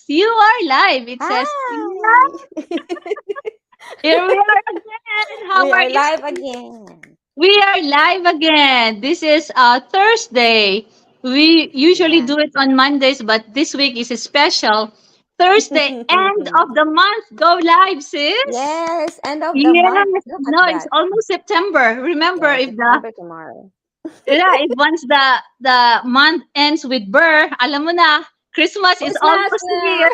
you are live. It says, Hi! here we are again. How We are are you? live again. We are live again. This is Thursday. We usually Yeah. do it on Mondays, but this week is a special Thursday, end of the month. Go live, sis. Yes, end of the Yes. month. Look at No, it's that. almost September. Remember, Yeah, if the September tomorrow. yeah, if once the month ends with Burr, alam mo na, Christmas is Christmas almost na! here.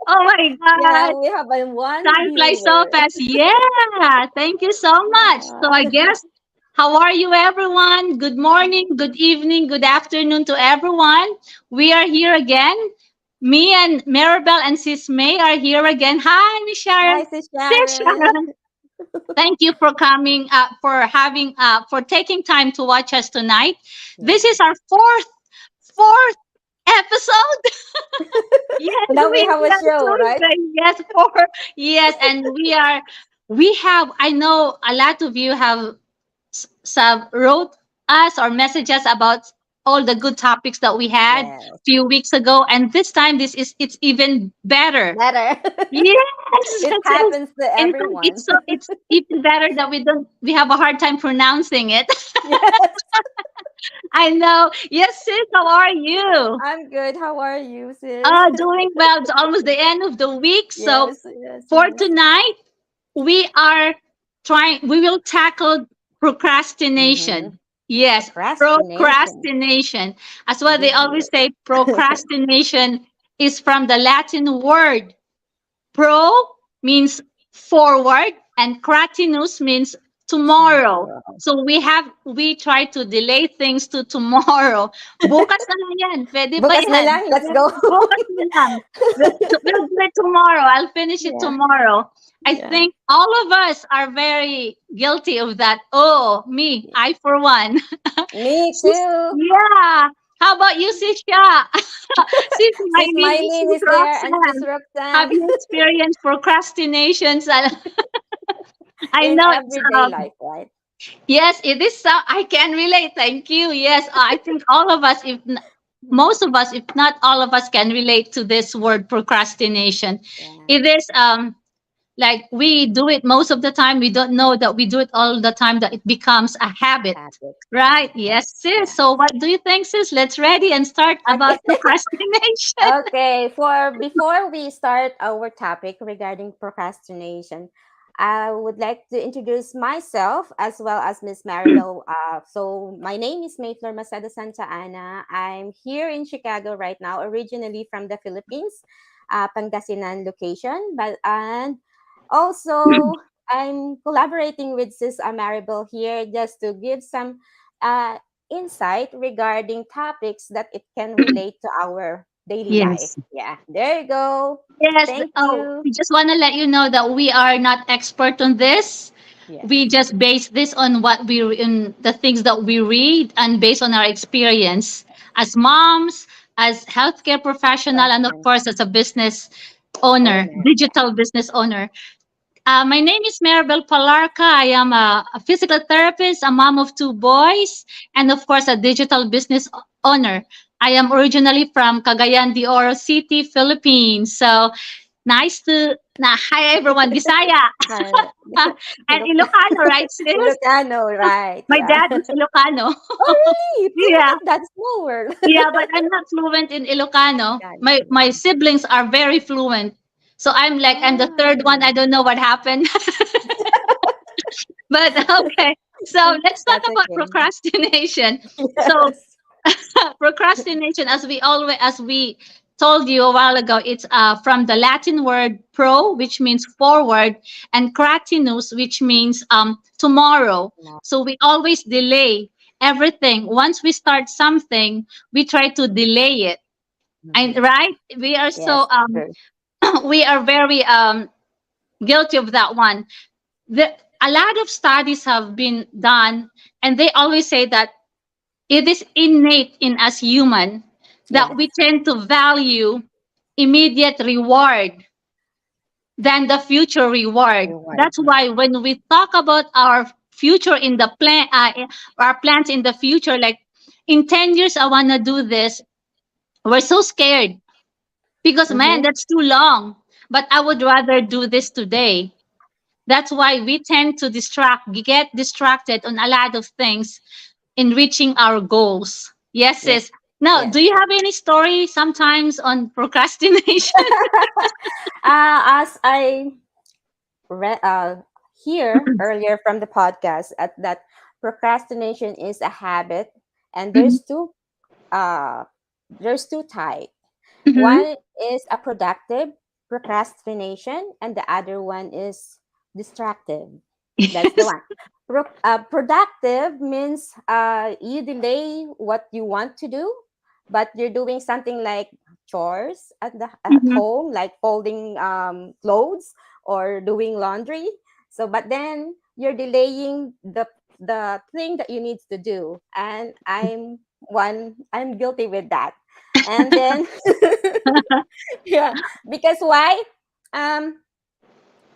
Oh my Yeah, God. we have a one Time flies so viewer. fast. Yeah. Thank you so much. So I Yeah. guess, how are you, everyone? Good morning, good evening, good afternoon to everyone. We are here again. Me and Maribel and Sis May are here again. Hi, Miss Sharon. Hi, Sis Sis Sharon. Sharon, thank you for coming, for taking time to watch us tonight. This is Yes. our fourth episode. Yes, Now we have a yes, show, right? Tuesday. Yes, yes, and we have. I know a lot of you have some wrote us or messages about all the good topics that we had Yes. few weeks ago, and this time it's even better. Better. Yes, It happens to in fact, everyone. it's even better that we have a hard time pronouncing it. Yes. I know. Yes, sis, how are you? I'm good. How are you, sis? Doing well. It's almost the end of the week. So Yes, yes, for yes. tonight, we are we will tackle Mm-hmm. procrastination. Yes, Procrastination. procrastination. As well, they Big always word. say procrastination is from the Latin word pro means forward and cratinus means tomorrow. Tomorrow. So we try to delay things to tomorrow. Bukas na lang yan. Pwede ba Bukas na yan? lang. Let's go. Bukas na lang. We'll do it tomorrow. I'll finish it Yeah. tomorrow. I Yeah. think all of us are very guilty of that. Oh, me, I for one. Me too. Yeah. How about you, Sisha? Sis Sis Mylene, Mylene Sis is there and Sis Roxanne, have Roxanne you experienced procrastinations? I in know it's everyday life, right? yes, it is. I can relate. Thank you. Yes, I think all of us, most of us, if not all of us, can relate to this word procrastination. Yeah. It is like we do it most of the time. We don't know that we do it all the time. That it becomes a habit, Habit. right? Habit. Yes, sis. Yeah. So, what do you think, sis? Let's ready and start Okay. about procrastination. Okay. For before we start our topic regarding procrastination, I would like to introduce myself as well as Miss Maribel. So my name is Mayflor Masada Santa Ana. I'm here in Chicago right now, originally from the Philippines, Pangasinan location, but and also I'm collaborating with Sis Maribel here just to give some uh, insight regarding topics that it can relate to our daily life. Yes. Yeah, there you go. Yes. Thank Oh, you. we just want to let you know that we are not expert on this. Yes. We just base this on what in the things that we read and based on our experience as moms, as healthcare professional, and of Question. course as a business owner, Owner. Yeah. digital business owner. My name is Maribel Palarca. I am a physical therapist, a mom of two boys, and of course, a digital business owner. I am originally from Cagayan de Oro City, Philippines. So nice to, hi everyone, Bisaya Uh, and Ilok- Ilocano, right, sis? Ilocano, right? My Yeah. dad is Ilocano. Oh, really? Look Yeah, at that small world. yeah, but I'm not fluent in Ilocano. Yeah, My yeah. siblings are very fluent. So I'm the third one. Ah, I don't know what happened. But okay. So let's talk that's about okay. procrastination. So Yes. procrastination, as we told you a while ago, it's from the Latin word pro, which means forward, and cratinus, which means tomorrow. No. So we always delay everything. Once we start something, we try to delay it. And Mhm. right, we are so Yes, true. we are very guilty of that one. A lot of studies have been done, and they always say that it is innate in us human that Yes. we tend to value immediate reward than the future reward. Reward. That's why when we talk about our future in the plan, our plans in the future, like in 10 years, I want to do this, we're so scared because man, Mm-hmm. that's too long. But I would rather do this today. That's why we tend to get distracted on a lot of things in reaching our goals. Yes, Yes. sis. Now, do Yes. you have any story sometimes on procrastination? As I read hear earlier from the podcast, that procrastination is a habit, and Mhm, uh there's two types. mhm. One is a productive procrastination, and the other one is distractive. That's the Yes. one. Productive means you delay what you want to do, but you're doing something like chores at Mhm. home, like folding clothes or doing laundry. So, but then you're delaying the thing that you need to do, and I'm guilty with that. And then yeah, because why? Um,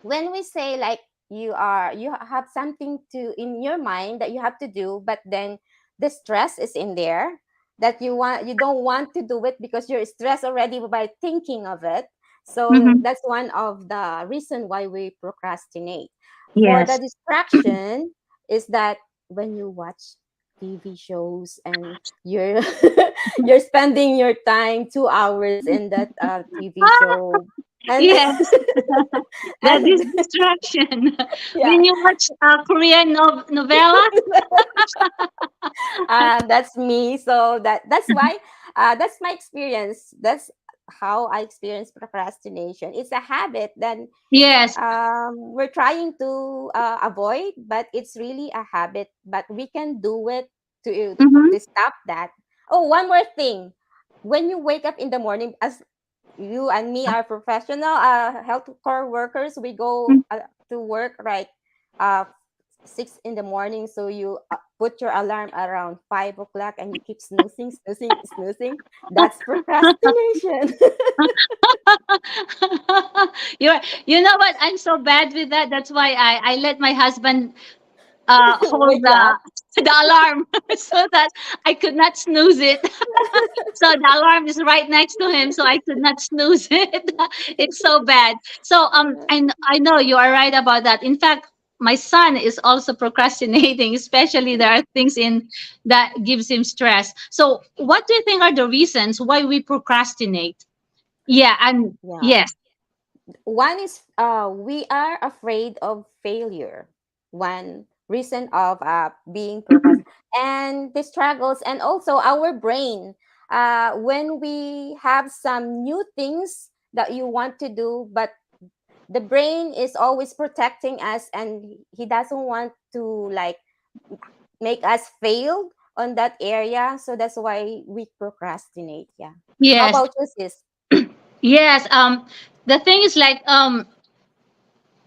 when we say like you have something to in your mind that you have to do, but then the stress is in there that you don't want to do it because you're stressed already by thinking of it. So Mhm. that's one of the reason why we procrastinate. For the Yes. distraction is that when you watch TV shows and you're you're spending your time 2 hours in that TV Ah, show, and yes. That and is distraction. yeah, When you watch a Korean novella, that's me. So that's why that's my experience. That's how I experience procrastination. It's a habit that yes. we're trying to avoid, but it's really a habit. But we can do it Mhm. to stop that. Oh, one more thing. When you wake up in the morning, as you and me are professional healthcare workers, we go to work right uh 6 in the morning, so you put your alarm around 5 o'clock and you keep snoozing. That's procrastination. You're, you know what? I'm so bad with that. That's why I let my husband hold Wake you up. the alarm so that I could not snooze it. So the alarm is right next to him, so I could not snooze it. It's so bad. So I know you are right about that. In fact, my son is also procrastinating, especially there are things in that gives him stress. So what do you think are the reasons why we procrastinate? Yeah, and Yeah. yes. One is we are afraid of failure. One reason of being Mhm, procrastinated, and the struggles, and also our brain. When we have some new things that you want to do, but the brain is always protecting us, and he doesn't want to like make us fail on that area. So that's why we procrastinate. Yeah. How yes. about you, sis? Yes. The thing is like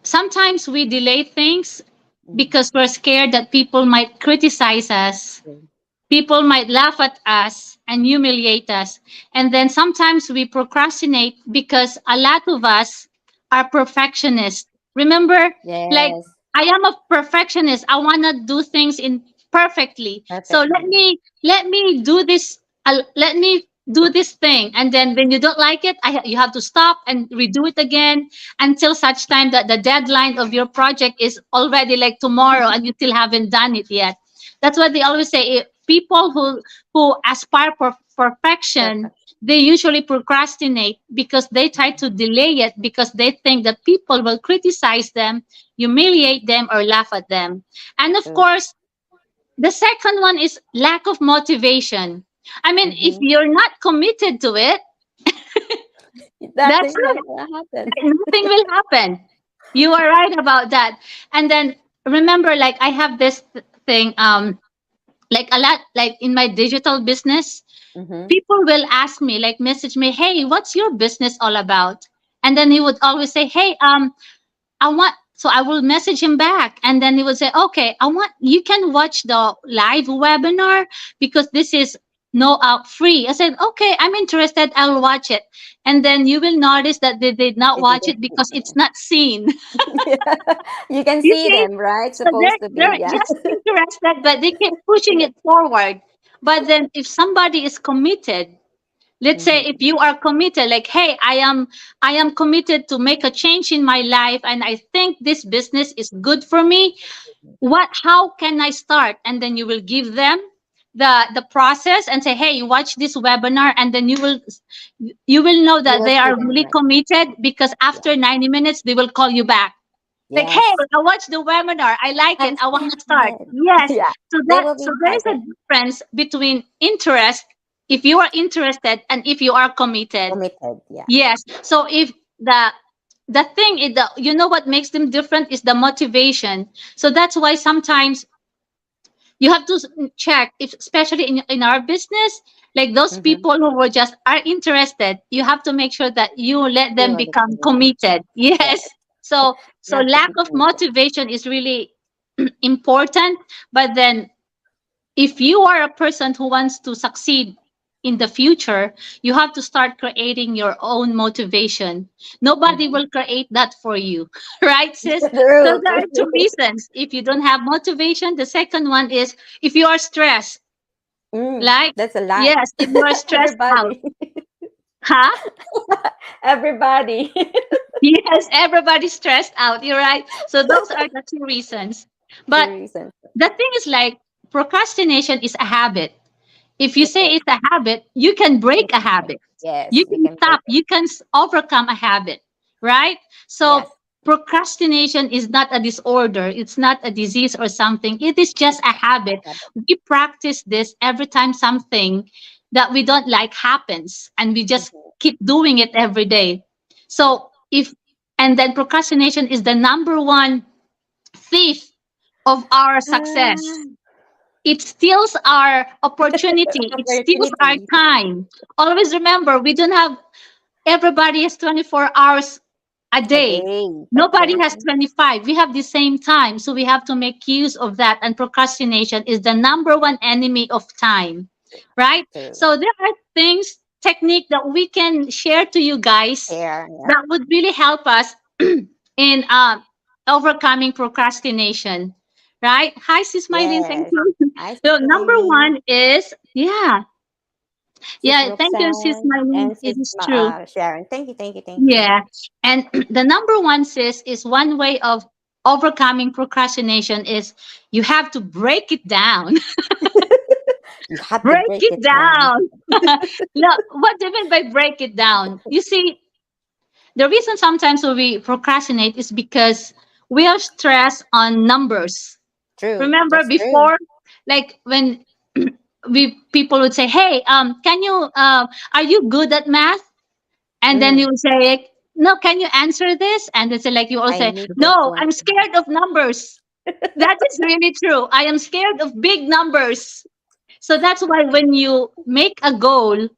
sometimes we delay things Mm, because we're scared that people might criticize us. true. People might laugh at us and humiliate us. And then sometimes we procrastinate because a lot of us are perfectionists. Remember, like Yes, I am a perfectionist. I want to do things in perfectly. So perfectly. let me do this let me do this thing, and then when you don't like it, you have to stop and redo it again until such time that the deadline of your project is already like tomorrow and you still haven't done it yet. That's what they always say. People who aspire for perfection, Perfect. they usually procrastinate because they try to delay it because they think that people will criticize them, humiliate them, or laugh at them. And of True. course, the second one is lack of motivation. I mean, if Mm-hmm. you're not committed to it, that's Nothing's not it. gonna happen. Nothing will happen. You are right about that. And then remember, like I have this thing, like a lot, like in my digital business, Mm-hmm. people will ask me, like message me, hey, what's your business all about? And then he would always say, hey, I want, so I will message him back. And then he would say, okay, you can watch the live webinar because this is no free. I said, okay, I'm interested. I'll watch it. And then you will notice that they did not They watch it didn't. because it's not seen. You can You see see? them, right? So they're, Supposed to be, they're yeah. just interested, but they keep pushing it forward. But then if somebody is committed, Let's say if Mm-hmm. you are committed, like, hey, I am committed to make a change in my life, and I think this business is good for me. How can I start? And then you will give them the process and say, hey, watch this webinar, and then you will know You that will they see are them, really right? committed, because Yeah. after 90 minutes they will call you back, like, hey, Yes. I watched the webinar, I like I'm it, I want to start. started. Yes. Yeah. So They that will so be there is a excited. difference between interest, if you are interested, and if you are committed. Committed. Yeah. Yes. So if the thing is, what makes them different is the motivation. So that's why sometimes you have to check, if especially in our business, like those Mm-hmm. people who were just are interested, you have to make sure that you let You them will be become committed. committed. Yes. Yes. So You have to lack be of committed. motivation is really important. But then, if you are a person who wants to succeed in the future, you have to start creating your own motivation. Nobody Mm-hmm. will create that for you, right, sis? So True. there are two True. reasons. If you don't have motivation, the second one is if you are stressed. Like, That's a lot. yes, if you are stressed out, Everybody. huh? Everybody. Yes, everybody's stressed out. You're right. So those are the two reasons. Two But reasons. the thing is, like, procrastination is a habit. If you It say is. it's a habit, you can You break a can break. habit. You Yes, you can can break stop, it. you can overcome a habit, right? Yes. So procrastination is not a disorder, it's not a disease or something. It is just It's a not habit. a habit. We practice this every time something that we don't like happens, and we just Mhm. keep doing it every day. Yeah. So if and then procrastination is the number one thief of our success. Ah, It steals our opportunity, it steals our opportunities time. Always remember, we don't have everybody has 24 hours a a day. day. Nobody Okay. has 25. We have the same time, so we have to make use of that. And procrastination is the number one enemy of time, right? To So there are things, technique that we can share to you guys share. Yeah. that would really help us in overcoming procrastination, right? Hi, Sis Mylene. Thank Yes. you. Hi, So Sis number Maylene, one is, yeah, Sis yeah. Thank you, Sis Roxanne, Mylene. and It Sis is true. Sharon. Thank you. Thank you. Thank you. Yeah. And the number one, sis, is one way of overcoming procrastination is you have to break it down. You have to Break break it it down. down. Look, what do you mean by break it down? You see, the reason sometimes we procrastinate is because we are stressed on numbers. True. Remember That's true. before, like when we people would say, "Hey, can you? Are you good at math?" And then you Mm, will say, like, no, can you answer this? And it's like you all I say, need this no, one. I'm scared of numbers. That is really true. I am scared of big numbers. So that's why when you make a goal,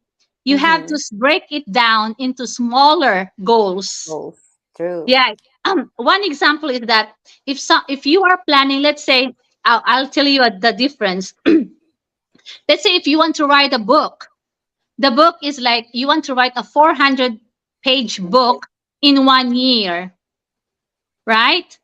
you have to Mm-hmm. break it down into smaller goals. Both. True. Yeah. One example is that if you are planning, let's say, I'll tell you the difference. Let's say if you want to write a book, the book is like you want to write a 400-page book in 1 year, right?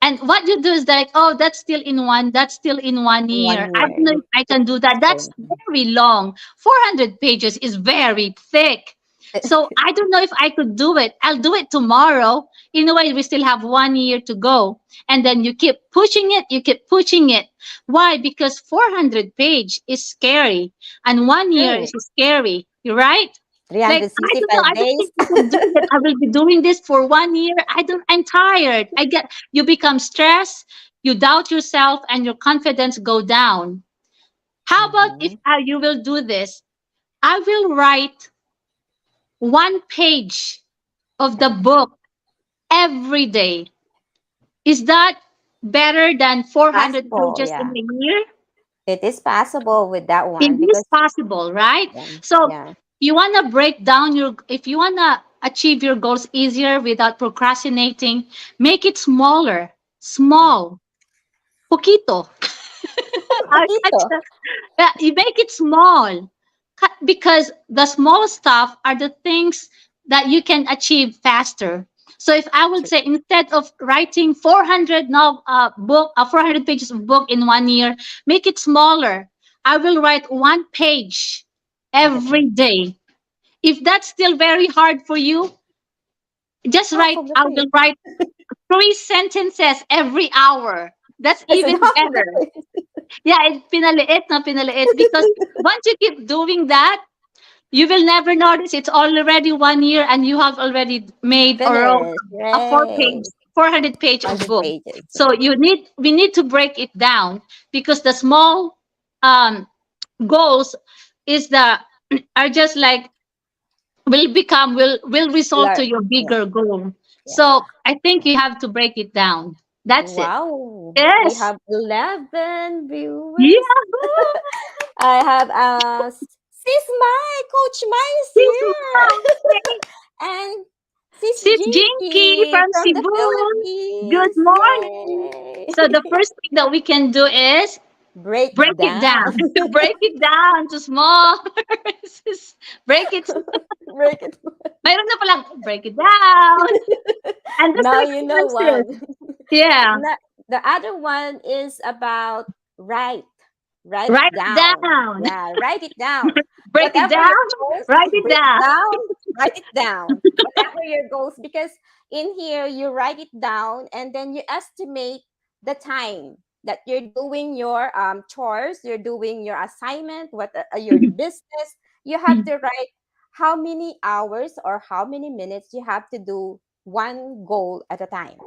And what you do is like, oh, that's still in one In year. one I don't year. know You if I put can do that. That's stone. very long. 400 pages is very thick. So I don't know if I could do it. I'll do it tomorrow. In a way, we still have 1 year to go. And then you keep pushing it, you keep pushing it. Why? Because 400 page is scary and 1 year is True. scary. You're right? Like, I don't know. 365 I don't days. think I can do it. I will be doing this for 1 year. I'm tired. You become stressed, you doubt yourself, and your confidence go down. How about if Mm-hmm. you will do this? I will write 1 page of the book every day. Is that better than 400 Possible. pages in Yeah. a year? It is possible with that It one is because, possible, right? yeah. So Yeah. you want to break down if you want to achieve your goals easier without procrastinating, make it smaller. Yeah. Small. Poquito. Poquito. Yeah, you make it small. Because the small stuff are the things that you can achieve faster. So if I would True. say, instead of writing 400 pages of book in 1 year, make it smaller. I will write 1 page At a time. every day. If that's still very hard for you, just Half write, of the I will page. write 3 sentences every hour. That's I said even half of the better. page. Yeah, pinaliit na pinaliit, because once you keep doing that, you will never notice it's already 1 year and you have already made or wrote Finish. a Yay. 400 page of 100 book. pages. So Yeah. we need to break it down, because the small um, goals is the are just like will result to your Yeah. bigger goal. Yeah. So I think you have to break it down. That's it. Wow. We Yes. have 11 viewers. Yeah. I have Sis Mai, Coach Mai is Sis here. Mom. And Sis Sis Jinky Jinky from from the Cebu. Good Philippines. morning. Yay. So the first thing that we can do is Break break it down. down. Break it down to small. Break it. Break it. Mayroon na palang break it down. And that's Now the you know expenses. one. Yeah. The other one is about write. Write it Write it down. down. Yeah, write it down. Break it Whatever your down. goals, Write it break it down. down, write it down. Whatever your goals, because in here you write it down and then you estimate the time that you're doing your chores, you're doing your assignment, your business. You have to write how many hours or how many minutes you have to do one goal at a time.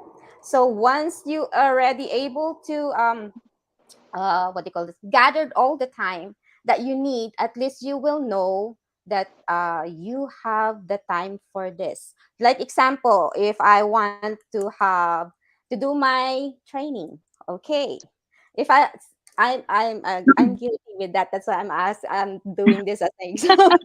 So once you are already able to what do you call this, gathered all the time that you need, at least you will know that you have the time for this. Like example, if I want to do my training, okay, if I'm guilty with that, that's why I'm doing this as an example.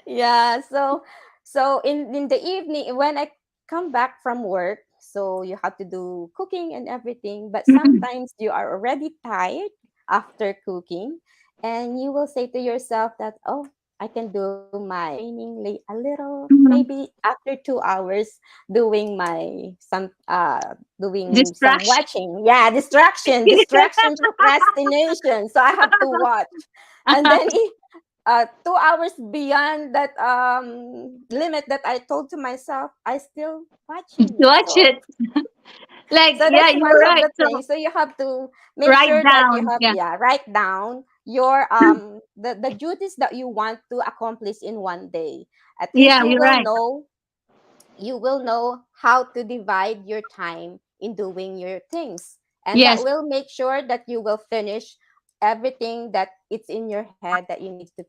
Yeah, so in the evening when I come back from work, so you have to do cooking and everything, but sometimes you are already tired after cooking, and you will say to yourself that, oh, I can do my training late a little, maybe after 2 hours doing my doing some Distraction. watching. Yeah, distraction, procrastination, so I have to watch. And then 2 hours beyond that limit that I told to myself, I still watching it. Watch So it. Like, so yeah, that's you're one of right. the So things. So you have to make write sure that you down. have, Yeah. yeah, write down your the duties that you want to accomplish in one day. At least Yeah, you're right. you will know how to divide your time in doing your things, and that Yes. will make sure that you will finish everything that it's in your head that you need to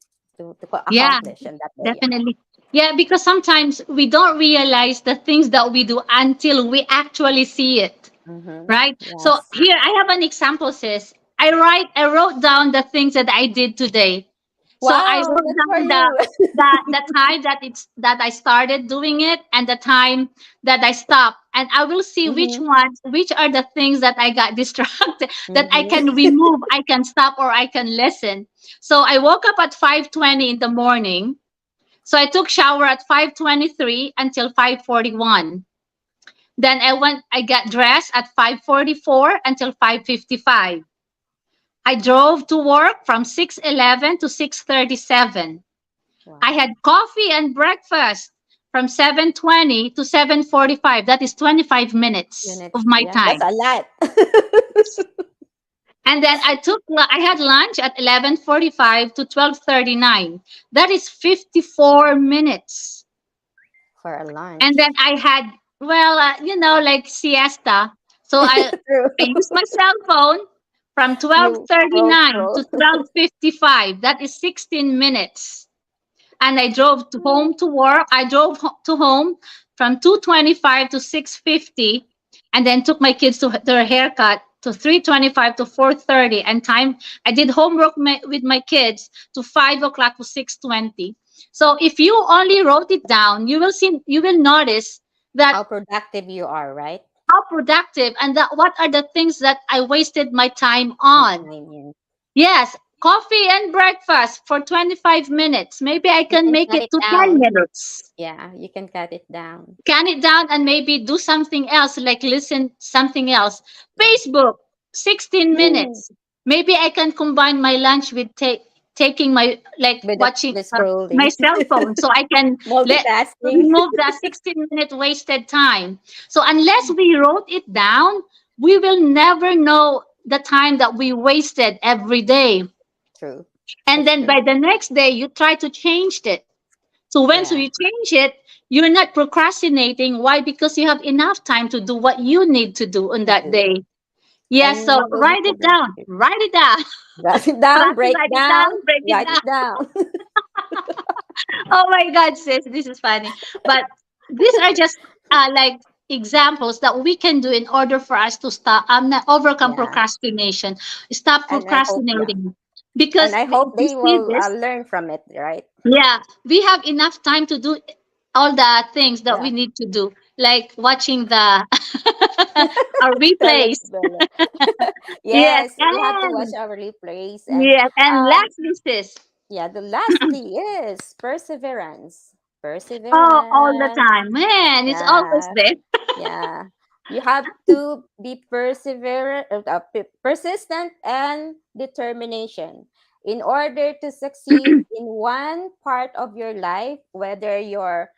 Yeah, accomplish in that day. Yeah. definitely. Yeah, because sometimes we don't realize the things that we do until we actually see it. Mm-hmm. Right? So Yes. here I have an example, sis. I wrote down the things that I did today. So I Wow, wrote that's for down you. the time that I started doing it and the time that I stopped. And I will see Mm-hmm. which are the things that I got distracted, that I can Mm-hmm. remove, I can stop, or I can listen. So I woke up at 5:20 in the morning. So I took shower at 5:23 until 5:41. Then I got dressed at 5:44 until 5:55. I drove to work from 6:11 to 6:37. I Wow. had coffee and breakfast from 7:20 to 7:45. That is 25 minutes Units. of my Yeah, that's time. a lot. And then I had lunch at 11:45 to 12:39. That is 54 minutes. For a And then lunch. I had, like siesta. So True. I used my cell phone from You twelve scroll. to 12:55. That is 16 minutes. And I drove to home to work. I drove to home from 2:25 to 6:50, and then took my kids to their haircut to 3:25 to 4:30. And time I did homework with my kids to 5 o'clock to 6:20. So if you only wrote it down, you will notice that How productive you are, right? how productive, and that what are the things that I wasted my time My on. time, yeah. Yes, coffee and breakfast for 25 minutes. Maybe I You can can make cut it it to 10 down. minutes. Yeah, you can cut it down. Can it down and maybe do something else, like listen something else. Yeah. Facebook, 16 Mm. minutes. Maybe I can combine my lunch with take. taking my, like, With watching the my scrolling, cell phone, so I can let multitasking. remove the 16-minute wasted time. So unless we wrote it down, we will never know the time that we wasted every day. True. And That's then true. by the next day, you try to change it. So once Yeah, you change it, you're not procrastinating. Why? Because you have enough time to do what you need to do on to that do. day. Yes, And so you will be write it down. productive. Write it down. Write it down, break Write it down, down. Break it write down. it down. Oh my God, sis, this is funny. But these are just like examples that we can do in order for us to stop, not overcome Yeah. procrastination, stop And I hope, yeah. procrastinating. And Because I hope we they see will this, learn from it, right? yeah, we have enough time to do all the things that we Yeah. need to do, like watching the our Tele replays. develop. Yes, Yes, we have to watch our replays. And yes, and um lastly, sis, yeah, the lastly is perseverance. oh, all the Perseverance. time, man, it's always Yeah. there. Yeah. You have to be persistent and determination in order to succeed in one part of your life, whether your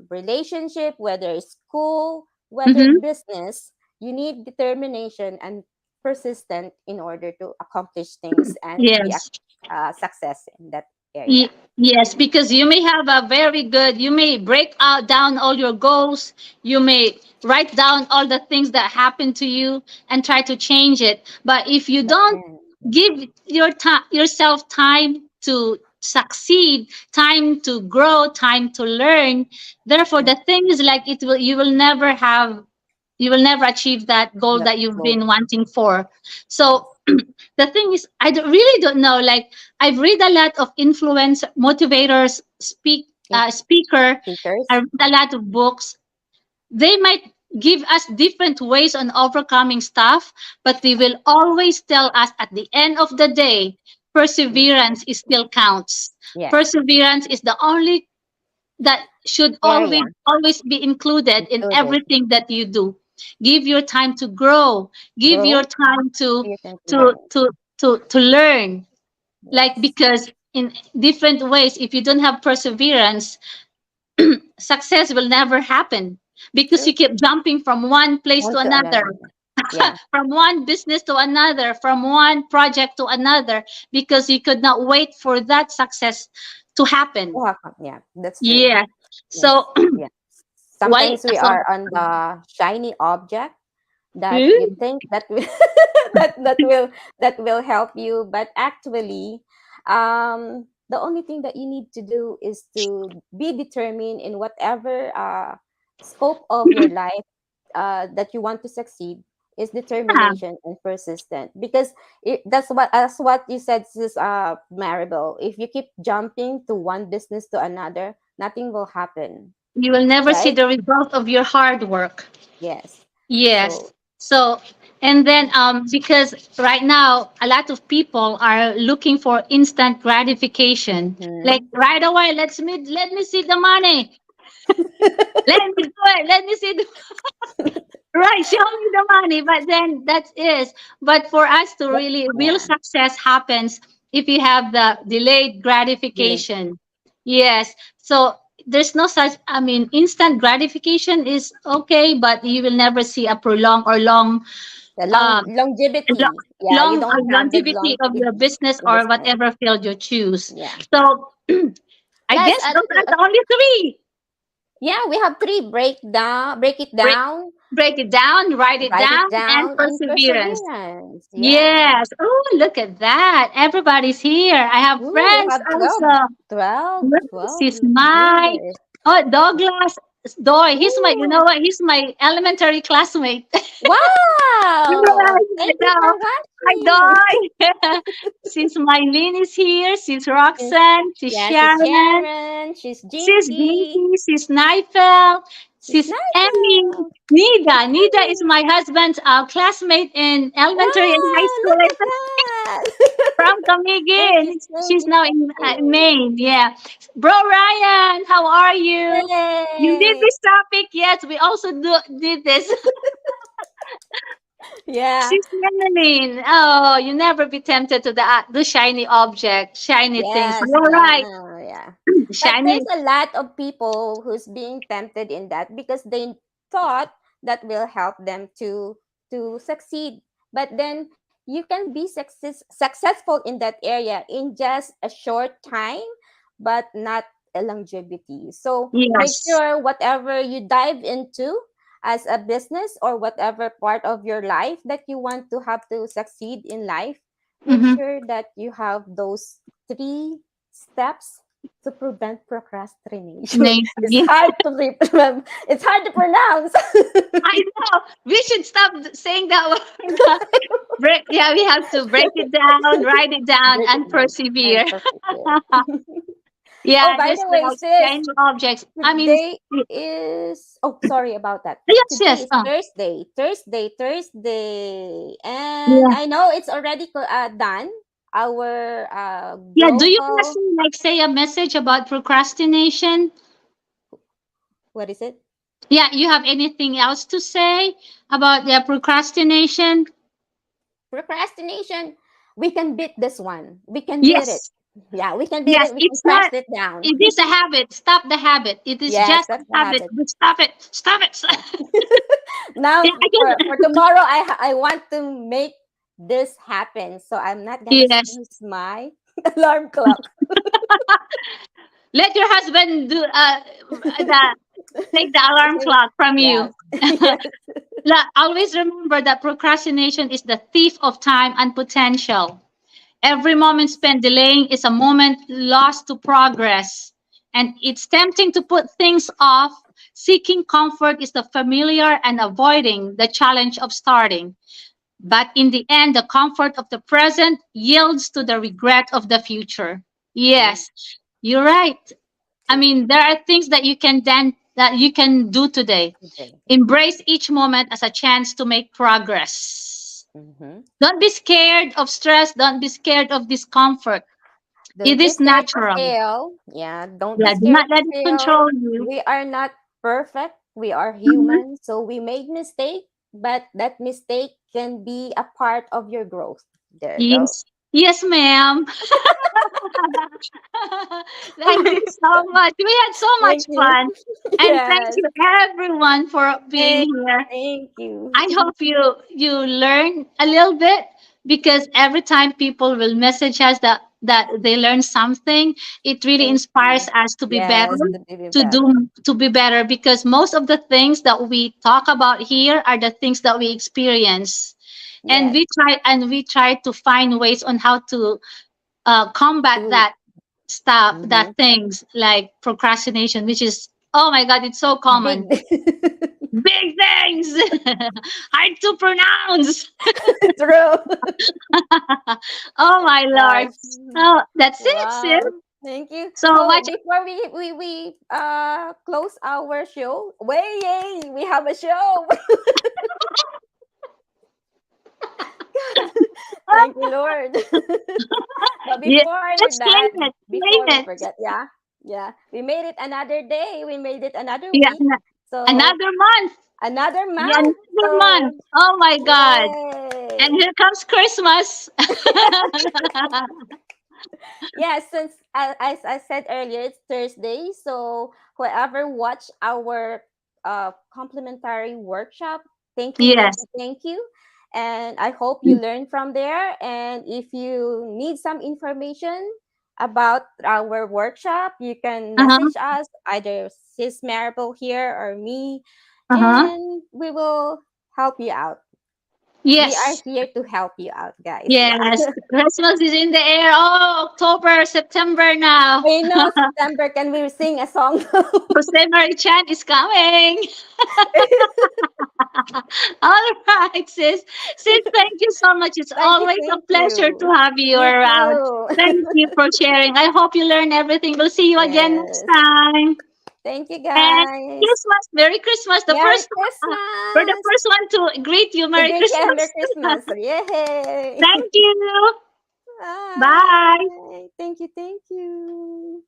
relationship, whether it's school, whether Hmm. business. You need determination and persistent in order to accomplish things and be a Yes. success in that area. Yes, because you may have a very good, you may break out down all your goals, you may write down all the things that happened to you and try to change it. But if you But don't then, give your time, yourself time to succeed, time to grow, time to learn, therefore yeah, the thing is like it will, you will never have, you will never achieve that goal the that you've been goal. wanting for. Yes. So the thing is, really don't know. Like, I've read a lot of influence motivators, In speaker. I speakers. read a lot of books. They might give us different ways on overcoming stuff, but they will always tell us at the end of the day, perseverance is still counts. Yes. Perseverance is the only that should always Area always be included in included. everything that you do. Give your time to grow. Give your Grow, time to you can to learn. to to learn. Like, Yes. because in different ways, if you don't have perseverance, success will never happen, because you True. keep jumping from one place One to to another, another. Yeah. from one business to another, from one project to another, because you could not wait for that success to happen. Yeah, that's true. Yeah. Yes. So Yeah. why? Sometimes we So are on the shiny object that you hmm? think that will that will help you, but actually the only thing that you need to do is to be determined in whatever scope of your life that you want to succeed is Yeah, determination and persistent, because that's what you said, sis, Maribel. If you keep jumping to one business to another, nothing will happen, you will never see right? the result of your hard work. Yes. Yes. So So, and then because right now a lot of people are looking for instant gratification. Like mhm. right away, let me see the money. Let me do it. Let me see the right, show me the money. But then that is, but for us to But really, real yeah, success happens if you have the delayed delay. gratification. Yes. So there's no such, I mean, instant gratification is okay, but you will never see a prolonged or The um, longevity. Yeah, you long don't have the longevity of your longevity business in or business. whatever field you choose. Yeah. So I Yes, guess those are the only three. yeah, we have three: break it Break, down, break it down, write it write it down, and down, and perseverance. perseverance. Yeah. Yes. Oh, look at that. Everybody's here. I have Ooh, we friends have also. 12 She's my, viewers. oh, Douglas Doy. He's my, you know Ooh. what? He's my elementary classmate. Wow. Yes, I Thank you for know. Hi, watching. Doy. Since Mylene is here, since She's- Roxanne, she's yeah, she's Sharon, Sharon. She's she's Jinky. Dinky, she's Naifel, She's she's Emmy, Nigel. Nida. Nida is Emmy. my husband's classmate in elementary and high Wow, school. look at that. From Thank you, Camiguin. thank She's you, now thank in you. Maine. Yeah. Bro Ryan, how are you? You did Yay. this topic? Yes, we also did this. Yeah. Sis Madeline, oh, you never be tempted to the shiny object, shiny things. Yes. All right, Yeah. But shiny. there's a lot of people who's being tempted in that because they thought that will help them to succeed. But then you can be successful in that area in just a short time, but not a longevity. So make Yes. sure whatever you dive into as a business or whatever part of your life that you want to have to succeed in life, make Mm-hmm. sure that you have those three steps to prevent procrastination. It's Maybe. hard to remember. It's hard to pronounce. I know. We should stop saying that word. Yeah, we have to break it down, write it down, Break it and down and persevere. persevere. Oh, Yeah, by just the way, like sis, shiny objects. I mean, today is, oh, sorry about that. yes, Today yes. is Thursday, and Yeah. I know it's already done. Our Yeah. Do you want global, to like say a message about procrastination? what is it? Yeah, you have anything else to say about the procrastination? Procrastination. We can beat this one. We can beat it. Yes. Yeah, we can beat Yes. it. We can It's crash not. it down. It is a habit. Stop the habit. It is Yes, just that's a the habit. habit. But stop it. Stop it. Yeah. Now Yeah, I for can. tomorrow, I want to make this happen. So I'm not gonna Yes. snooze my alarm clock. Let your husband do that. Take the alarm Okay. clock from Yes. you. Yes. Always remember that procrastination is the thief of time and potential. Every moment Yes. spent delaying is a moment lost to progress. And it's tempting to put things off. Seeking comfort is the familiar and avoiding the challenge of starting. But in the end, the comfort of the present yields to the regret of the future. True. Yes, you're right. I True. mean, there are things that you can do today. Okay. Embrace each moment as a chance to make progress. Mm-hmm. Don't be scared of stress. Don't be scared of discomfort. It Don't be is scared to natural. fail. Yeah, don't be Yeah, do scared not to let it fail. control you. We are not perfect. We are Mhm. human. So we made mistake, but that mistake can be a part of your growth. There you go. Yes. Yes, ma'am. Thank you so much. We had so much Thank you. fun. And thank Yes. you everyone for being Thank, here. thank you. I hope you learn a little bit because every time people will message us that they learn something, it really Thank inspires you. us to be better, Yes, to be to better. do to be better because most of the things that we talk about here are the things that we experience. And Yes. we try to find ways on how to combat To that stuff, that mm-hmm. things like procrastination, which is, oh my god, it's so common. Big. Big things, hard to pronounce. True. Oh my lord. Yes. Oh, that's it, sis. Wow. Thank you. So Oh, much. before we close our show, way yay, we have a show. Thank you, Lord. But Yeah, before let's that, claim it. before we Claim it. forget, yeah, yeah, we made it another day. We made it another Yeah, week. So another month. another Yeah, month. another month. So Oh my god. And yay. here comes Christmas. Yes, since as I said earlier, it's Thursday. So whoever watched our complimentary workshop, thank you, thank Yes. you, thank you. And I hope you learn from there. And if you need some information about our workshop, you can Uh-huh. message us, either Sis Maribel here or me, Uh-huh. and we will help you out. We are Yes. here to help you out, guys. Yeah. Yes. Christmas is in the air. Oh, October, September now. I know September. Can we sing a song? Jose Marichan is coming. All right, sis. Sis, thank you so much. It's Thank you, always a thank pleasure to you. have you Me around. too. Thank you for sharing. I hope you learn everything. We'll see you again next Yes. time. Thank you, And guys. Christmas, Merry Christmas. The Merry first we're the Christmas. first one to greet you. To Merry greet you, Merry Christmas. Christmas. Yay. Thank you. Bye. Bye. Thank you, thank you.